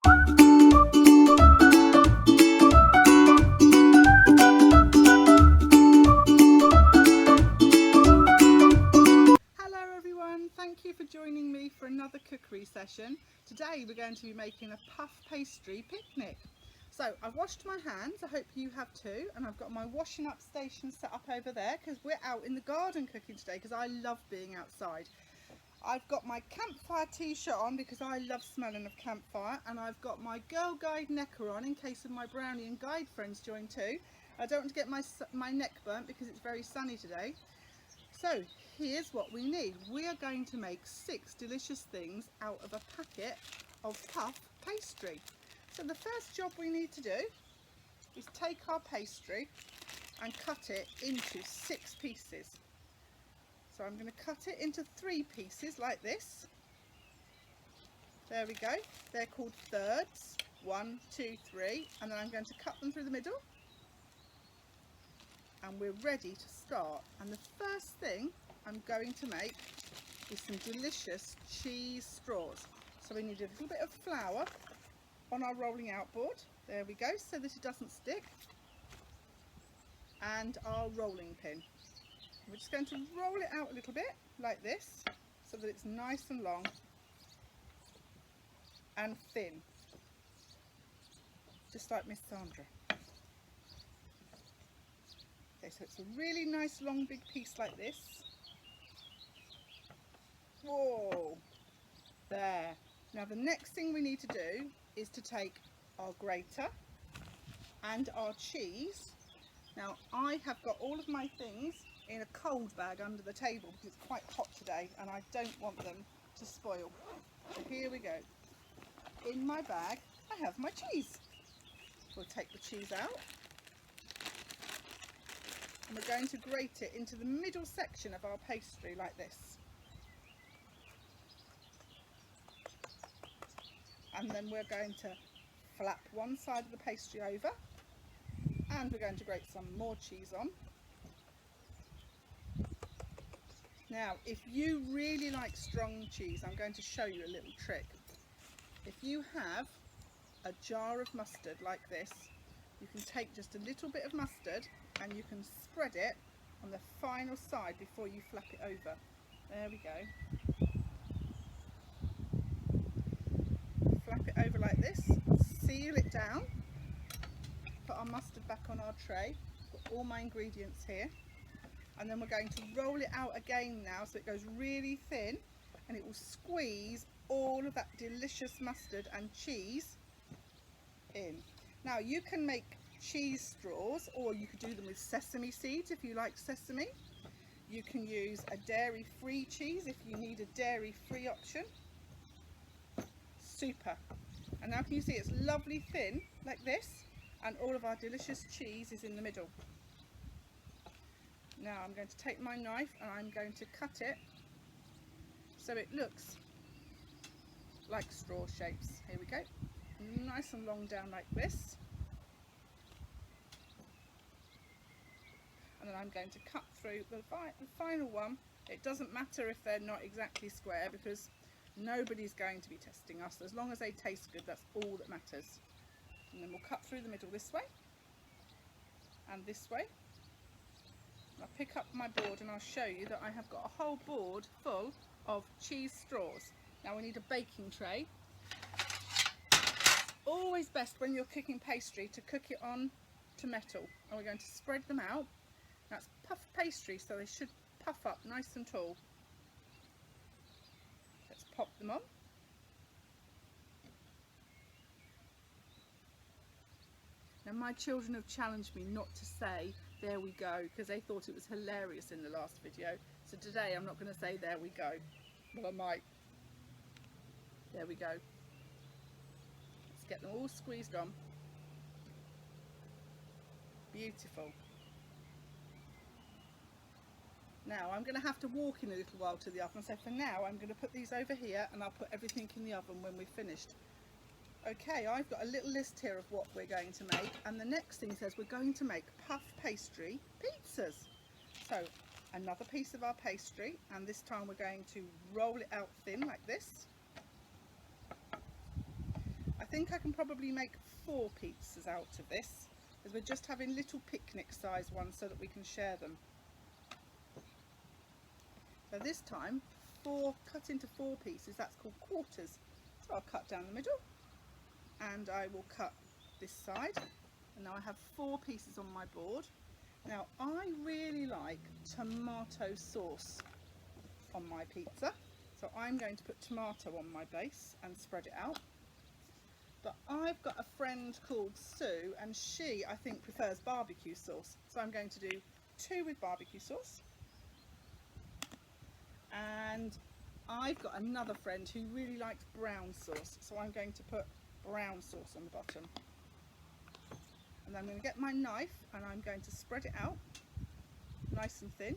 Thank you for joining me for another cookery session. Today we're going to be making a puff pastry picnic. So I've washed my hands, I hope you have too, and I've got my washing up station set up over there because we're out in the garden cooking today because I love being outside. I've got my campfire t-shirt on because I love smelling of campfire, and I've got my Girl Guide necker on in case of my brownie and guide friends join too. I don't want to get my neck burnt because it's very sunny today. So here's what we need. We are going to make 6 delicious things out of a packet of puff pastry. So the first job we need to do is take our pastry and cut it into 6 pieces. So I'm going to cut it into 3 pieces like this. There we go. They're called thirds. 1, 2, 3, and then I'm going to cut them through the middle. And we're ready to start. And the first thing I'm going to make is some delicious cheese straws. So we need a little bit of flour on our rolling out board. There we go, so that it doesn't stick. And our rolling pin. We're just going to roll it out a little bit like this so that it's nice and long and thin, just like Miss Sandra. Okay, so it's a really nice long big piece like this. Whoa! There. Now the next thing we need to do is to take our grater and our cheese. Now I have got all of my things in a cold bag under the table because it's quite hot today and I don't want them to spoil. So here we go. In my bag I have my cheese. We'll take the cheese out. And we're going to grate it into the middle section of our pastry like this. And then we're going to flap one side of the pastry over, and we're going to grate some more cheese on. Now, if you really like strong cheese, I'm going to show you a little trick. If you have a jar of mustard like this, you can take just a little bit of mustard and you can spread it on the final side before you flap it over. There we go. Flap it over like this, seal it down, put our mustard back on our tray, got all my ingredients here, and then we're going to roll it out again now so it goes really thin and it will squeeze all of that delicious mustard and cheese in. Now you can make cheese straws, or you could do them with sesame seeds if you like sesame. You can use a dairy-free cheese if you need a dairy-free option. Super. And now can you see it's lovely thin like this, and all of our delicious cheese is in the middle. Now I'm going to take my knife and I'm going to cut it so it looks like straw shapes. Here we go. Nice and long down like this. And then I'm going to cut through the final one. It doesn't matter if they're not exactly square because nobody's going to be testing us. As long as they taste good, that's all that matters. And then we'll cut through the middle this way and this way. I'll pick up my board and I'll show you that I have got a whole board full of cheese straws. Now we need a baking tray. Always best when you're cooking pastry to cook it on to metal. And we're going to spread them out. That's puff pastry, so they should puff up nice and tall. Let's pop them on. Now my children have challenged me not to say there we go because they thought it was hilarious in the last video. So today I'm not going to say there we go. Well, I might. There we go. Let's get them all squeezed on. Beautiful. Now I'm going to have to walk in a little while to the oven, so for now I'm going to put these over here and I'll put everything in the oven when we've finished. Okay, I've got a little list here of what we're going to make, and the next thing says we're going to make puff pastry pizzas. So another piece of our pastry, and this time we're going to roll it out thin like this. I think I can probably make 4 pizzas out of this, because we're just having little picnic size ones so that we can share them. So this time, cut into 4 pieces, that's called quarters. So I'll cut down the middle, and I will cut this side, and now I have 4 pieces on my board. Now I really like tomato sauce on my pizza, so I'm going to put tomato on my base and spread it out. But I've got a friend called Sue, and she, I think, prefers barbecue sauce, so I'm going to do 2 with barbecue sauce. And I've got another friend who really likes brown sauce, so I'm going to put brown sauce on the bottom. And I'm going to get my knife and I'm going to spread it out nice and thin.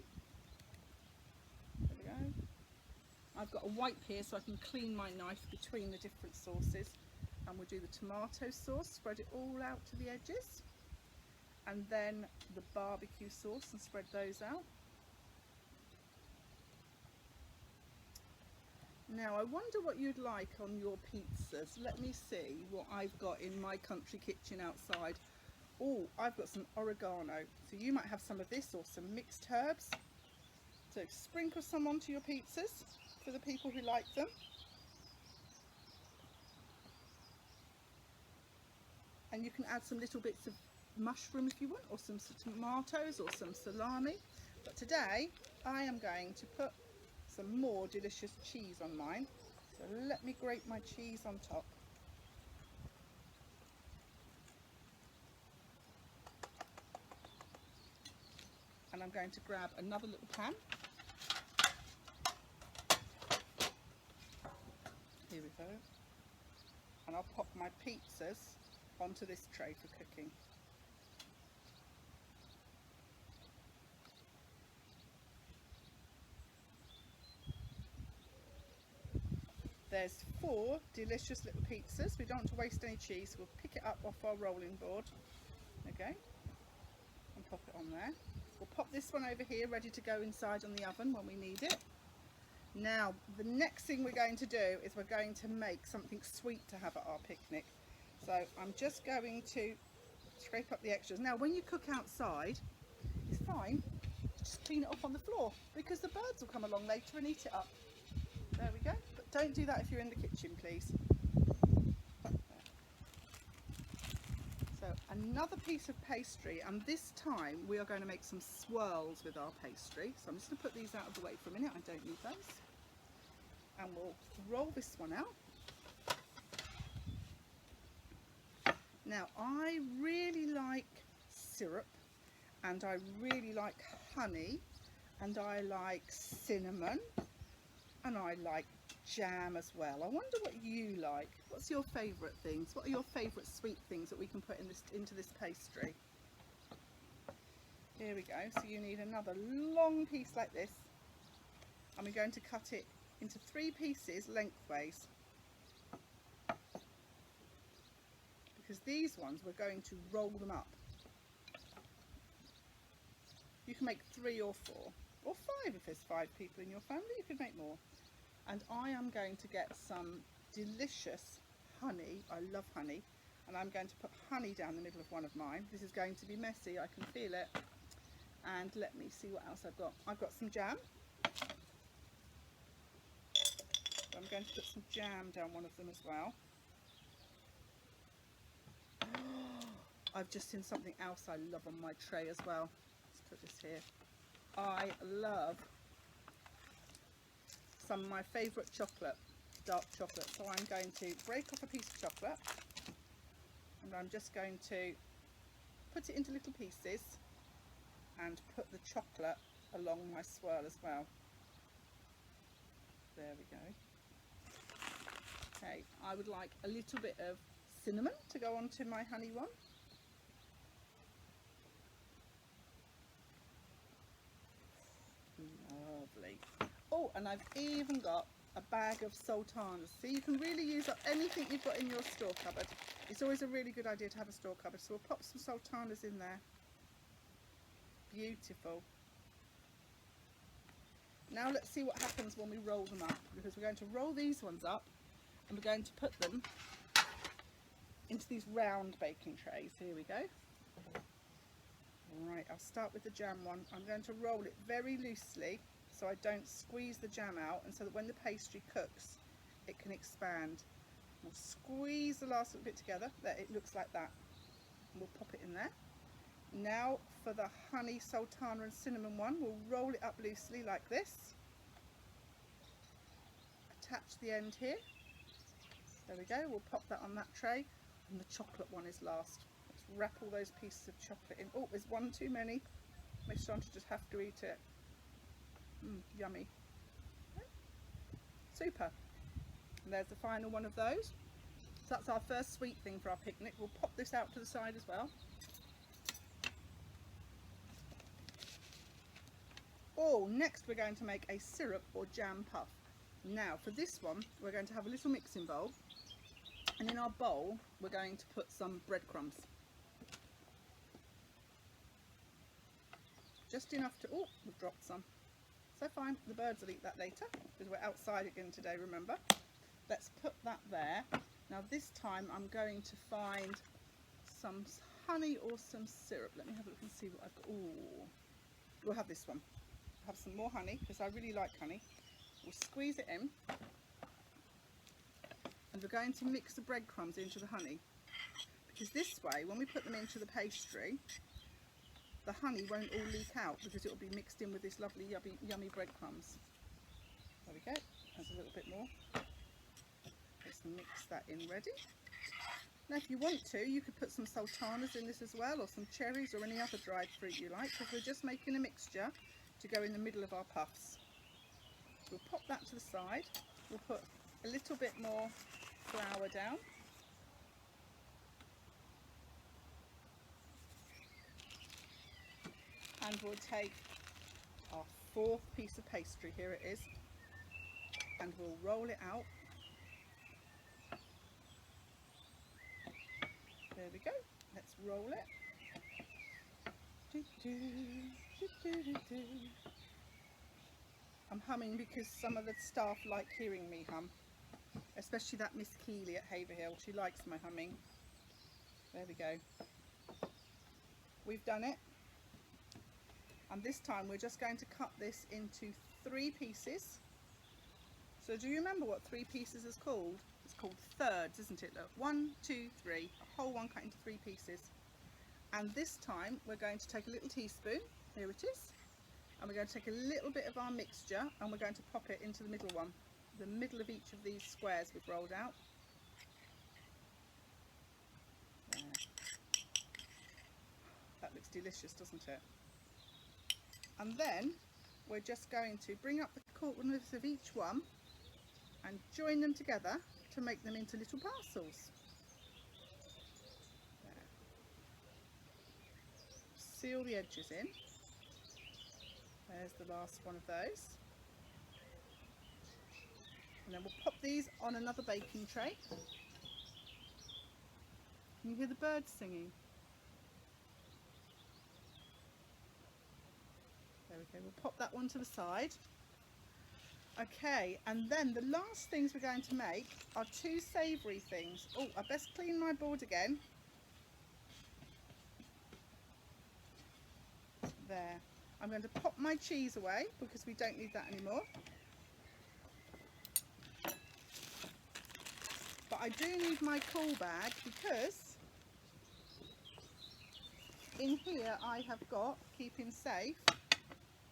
There we go. I've got a wipe here so I can clean my knife between the different sauces. And we'll do the tomato sauce, spread it all out to the edges, and then the barbecue sauce and spread those out. Now I wonder what you'd like on your pizzas. Let me see what I've got in my country kitchen outside. Oh, I've got some oregano, so you might have some of this or some mixed herbs. So sprinkle some onto your pizzas for the people who like them. And you can add some little bits of mushroom if you want, or some tomatoes or some salami. But today I am going to put some more delicious cheese on mine. So let me grate my cheese on top. And I'm going to grab another little pan. Here we go. And I'll pop my pizzas onto this tray for cooking. There's 4 delicious little pizzas. We don't want to waste any cheese, so we'll pick it up off our rolling board. Okay, and pop it on there. We'll pop this one over here ready to go inside on the oven when we need it. Now the next thing we're going to do is we're going to make something sweet to have at our picnic. So I'm just going to scrape up the extras. Now when you cook outside, it's fine, just clean it off on the floor, because the birds will come along later and eat it up. There we go. But don't do that if you're in the kitchen, please. So another piece of pastry, and this time we are going to make some swirls with our pastry. So I'm just going to put these out of the way for a minute. I don't need those. And we'll roll this one out. Now I really like syrup, and I really like honey, and I like cinnamon, and I like jam as well. I wonder what you like. What's your favourite things? What are your favourite sweet things that we can put into this pastry? Here we go. So you need another long piece like this, and we're going to cut it into 3 pieces lengthways, because these ones we're going to roll them up. You can make 3 or 4 or 5 if there's 5 people in your family. You could make more. And I am going to get some delicious honey. I love honey, and I'm going to put honey down the middle of one of mine. This is going to be messy, I can feel it. And let me see what else I've got. I've got some jam. So I'm going to put some jam down one of them as well. I've just seen something else I love on my tray as well. Let's put this here. I love some of my favourite chocolate, dark chocolate. So I'm going to break off a piece of chocolate, and I'm just going to put it into little pieces and put the chocolate along my swirl as well. There we go. Okay, I would like a little bit of cinnamon to go onto my honey one. Lovely. Oh, and I've even got a bag of sultanas. So you can really use up anything you've got in your store cupboard. It's always a really good idea to have a store cupboard. So we'll pop some sultanas in there. Beautiful. Now let's see what happens when we roll them up, because we're going to roll these ones up and we're going to put them into these round baking trays. Here we go. Right, I'll start with the jam one. I'm going to roll it very loosely so I don't squeeze the jam out, and so that when the pastry cooks it can expand. We'll squeeze the last little bit together. There, it looks like that. We'll pop it in there. Now for the honey, sultana and cinnamon one, we'll roll it up loosely like this. Attach the end here. There we go. We'll pop that on that tray. And the chocolate one is last. Let's wrap all those pieces of chocolate in. Oh, there's one too many. Miss Sandra just have to eat it. Yummy. Super. And there's the final one of those. So that's our first sweet thing for our picnic. We'll pop this out to the side as well. Oh, next we're going to make a syrup or jam puff. Now for this one we're going to have a little mixing bowl, and in our bowl we're going to put some breadcrumbs. Just enough to, oh, we've dropped some. So fine, the birds will eat that later because we're outside again today, remember. Let's put that there. Now this time I'm going to find some honey or some syrup. Let me have a look and see what I've got. Ooh, we'll have this one. Have some more honey because I really like honey. We'll squeeze it in, and we're going to mix the breadcrumbs into the honey, because this way when we put them into the pastry the honey won't all leak out because it will be mixed in with this lovely yummy breadcrumbs. There we go. There's a little bit more. Let's mix that in ready. Now if you want to, you could put some sultanas in this as well, or some cherries or any other dried fruit you like, because we're just making a mixture to go in the middle of our puffs. We'll pop that to the side. We'll put a little bit more flour down. And we'll take our fourth piece of pastry, here it is, and we'll roll it out. There we go. Let's roll it. I'm humming because some of the staff like hearing me hum, especially that Miss Keeley at Haverhill. She likes my humming. There we go. We've done it. And this time we're just going to cut this into 3 pieces. So do you remember what 3 pieces is called? It's called thirds, isn't it? Look, 1, 2, 3, a whole one cut into 3 pieces. And this time we're going to take a little teaspoon, here it is, and we're going to take a little bit of our mixture and we're going to pop it into the middle one, the middle of each of these squares we've rolled out. There. That looks delicious, doesn't it? And then we're just going to bring up the corners of each one and join them together to make them into little parcels. There. Seal the edges in. There's the last one of those. And then we'll pop these on another baking tray. Can you hear the birds singing? There we go, we'll pop that one to the side. Okay, and then the last things we're going to make are 2 savoury things. Oh, I best clean my board again. There. I'm going to pop my cheese away because we don't need that anymore. But I do need my cool bag because in here I have got, keeping safe,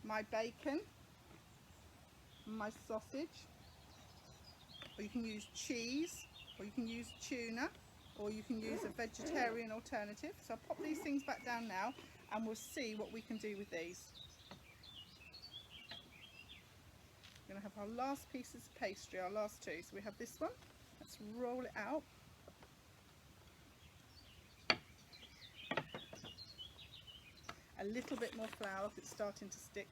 my bacon, my sausage, or you can use cheese, or you can use tuna, or you can use a vegetarian alternative. So I'll pop these things back down now and we'll see what we can do with these. We're going to have our last pieces of pastry, our last 2. So we have this one. Let's roll it out. A little bit more flour if it's starting to stick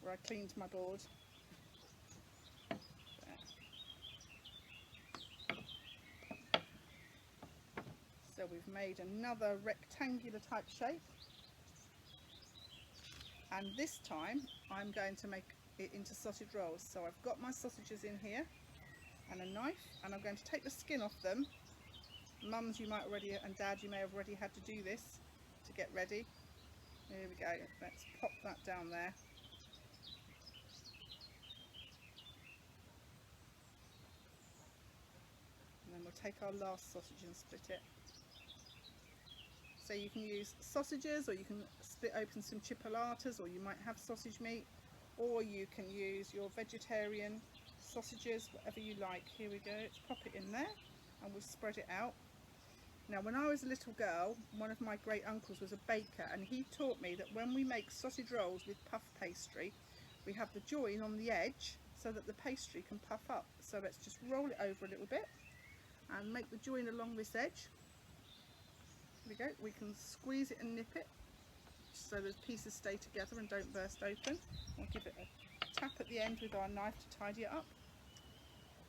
where I cleaned my board. There. So we've made another rectangular type shape, and this time I'm going to make it into sausage rolls. So I've got my sausages in here and a knife, and I'm going to take the skin off them Mums, you might already, and Dad, you may have already had to do this to get ready. Here we go. Let's pop that down there. And then we'll take our last sausage and split it. So you can use sausages, or you can split open some chipolatas, or you might have sausage meat, or you can use your vegetarian sausages, whatever you like. Here we go. Let's pop it in there and we'll spread it out. Now, when I was a little girl, one of my great uncles was a baker, and he taught me that when we make sausage rolls with puff pastry, we have the join on the edge so that the pastry can puff up. So let's just roll it over a little bit and make the join along this edge. There we go. We can squeeze it and nip it so those pieces stay together and don't burst open. We'll give it a tap at the end with our knife to tidy it up.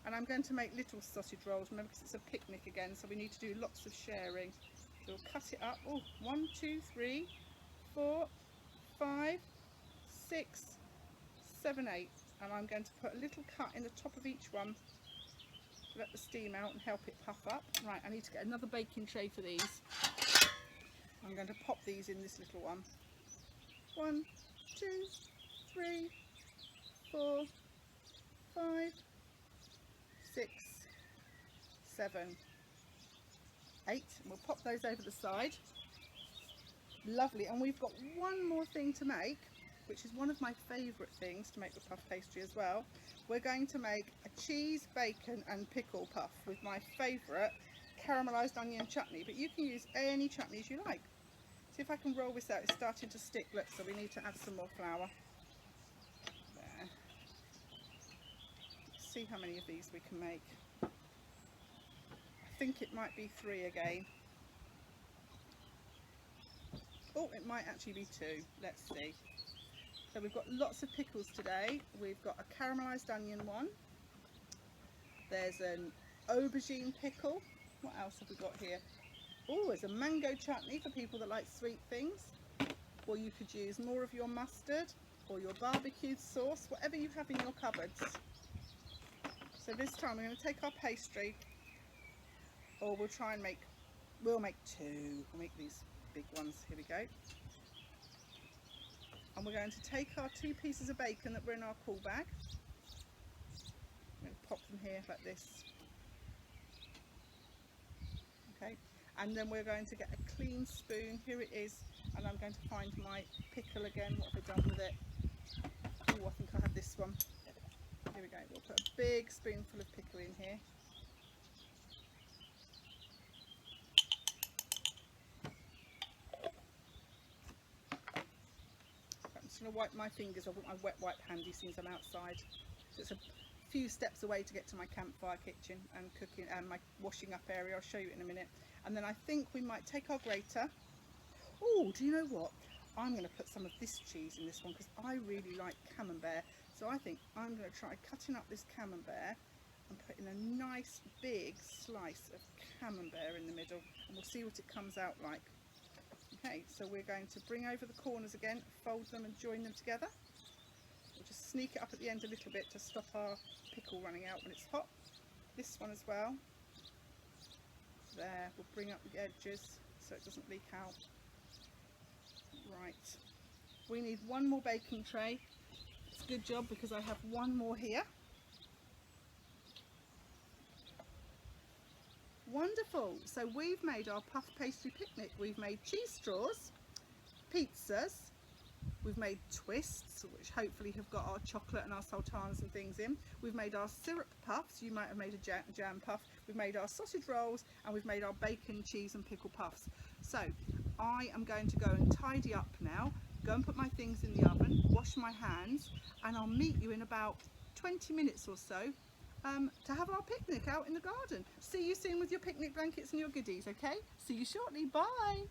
And I'm going to make little sausage rolls, remember, because it's a picnic again, so we need to do lots of sharing. So we'll cut it up. Oh, 1, 2, 3, 4, 5, 6, 7, 8. And I'm going to put a little cut in the top of each one to let the steam out and help it puff up. Right, I need to get another baking tray for these. I'm going to pop these in this little one. 1, 2, 3, 4, 5, 6, 7, 8. We'll pop those over the side. Lovely. And we've got one more thing to make, which is one of my favourite things to make with puff pastry as well. We're going to make a cheese, bacon and pickle puff with my favourite caramelised onion chutney, but you can use any chutneys you like. See if I can roll this out. It's starting to stick. Look, so we need to add some more flour. There. See how many of these we can make. I think it might be 3 again. Oh, it might actually be 2. Let's see. So we've got lots of pickles today. We've got a caramelised onion one. There's an aubergine pickle. What else have we got here? Oh, there's a mango chutney for people that like sweet things. Or you could use more of your mustard or your barbecue sauce, whatever you have in your cupboards. So this time we're going to take our pastry, or we'll try and make 2. We'll make these big ones. Here we go. And we're going to take our 2 pieces of bacon that were in our cool bag. I'm going to pop them here like this. Okay. And then we're going to get a clean spoon. Here it is. And I'm going to find my pickle again. What have I done with it? Oh, I think I have this one. Here we go. We'll put a big spoonful of pickle in here. I'm just going to wipe my fingers. I've got my wet wipe handy since I'm outside. So it's a few steps away to get to my campfire kitchen and cooking and my washing up area. I'll show you in a minute. And then I think we might take our grater. Oh, do you know what? I'm going to put some of this cheese in this one because I really like camembert. So I think I'm going to try cutting up this camembert and putting a nice big slice of camembert in the middle, and we'll see what it comes out like. Okay, so we're going to bring over the corners again, fold them and join them together. We'll just sneak it up at the end a little bit to stop our pickle running out when it's hot. This one as well. There, we'll bring up the edges so it doesn't leak out. Right, we need one more baking tray. It's a good job because I have one more here. Wonderful. So we've made our puff pastry picnic. We've made cheese straws, pizzas, we've made twists, which hopefully have got our chocolate and our sultanas and things in. We've made our syrup puffs. You might have made a jam puff. We've made our sausage rolls, and we've made our bacon, cheese and pickle puffs. So I am going to go and tidy up now, go and put my things in the oven, wash my hands, and I'll meet you in about 20 minutes or so to have our picnic out in the garden. See you soon with your picnic blankets and your goodies, okay? See you shortly. Bye.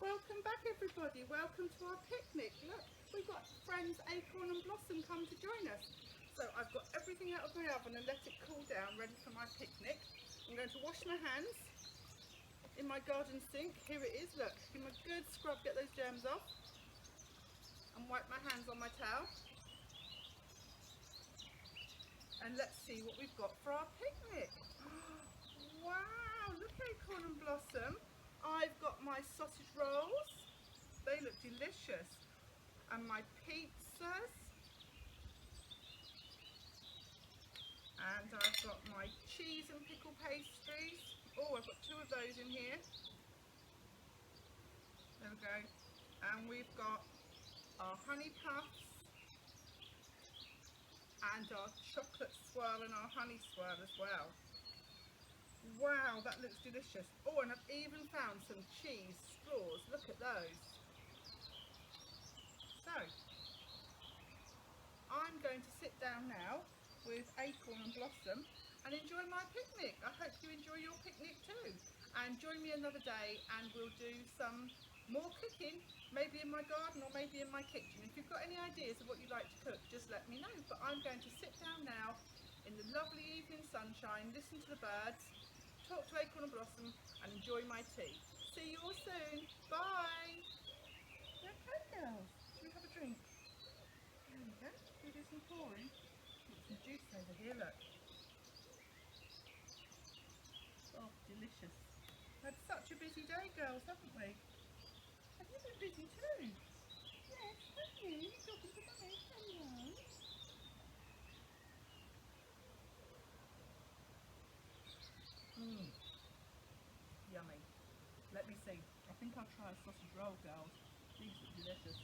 Welcome back everybody, welcome to our picnic. Look, we've got friends Acorn and Blossom come to join us. So I've got everything out of my oven and let it cool down, ready for my picnic. I'm going to wash my hands in my garden sink. Here it is, look, give them a good scrub, get those germs off. And wipe my hands on my towel. And let's see what we've got for our picnic. Wow, look, Acorn and Blossom. I've got my sausage rolls. They look delicious. And my pizzas. And I've got my cheese and pickle pastries. Oh, I've got 2 of those in here. There we go. And we've got our honey puffs and our chocolate swirl and our honey swirl as well. Wow, that looks delicious. Oh, and I've even found some cheese straws. Look at those. So, I'm going to sit down now with Acorn and Blossom and enjoy my picnic. I hope you enjoy your picnic too. And join me another day and we'll do some more cooking, maybe in my garden or maybe in my kitchen. If you've got any ideas of what you'd like to cook, just let me know. But I'm going to sit down now in the lovely evening sunshine, listen to the birds, talk to Acorn and Blossom and enjoy my tea. See you all soon. Bye. Okay, girls. Should we have a drink? There we go. Should we do some pouring? Got some juice over here, look. Oh, delicious. Had such a busy day, girls, haven't we? Have you been busy too? Yes, have you? You're talking to Mummy. Hello. Mmm. Yummy. Let me see. I think I'll try a sausage roll, girls. These look delicious.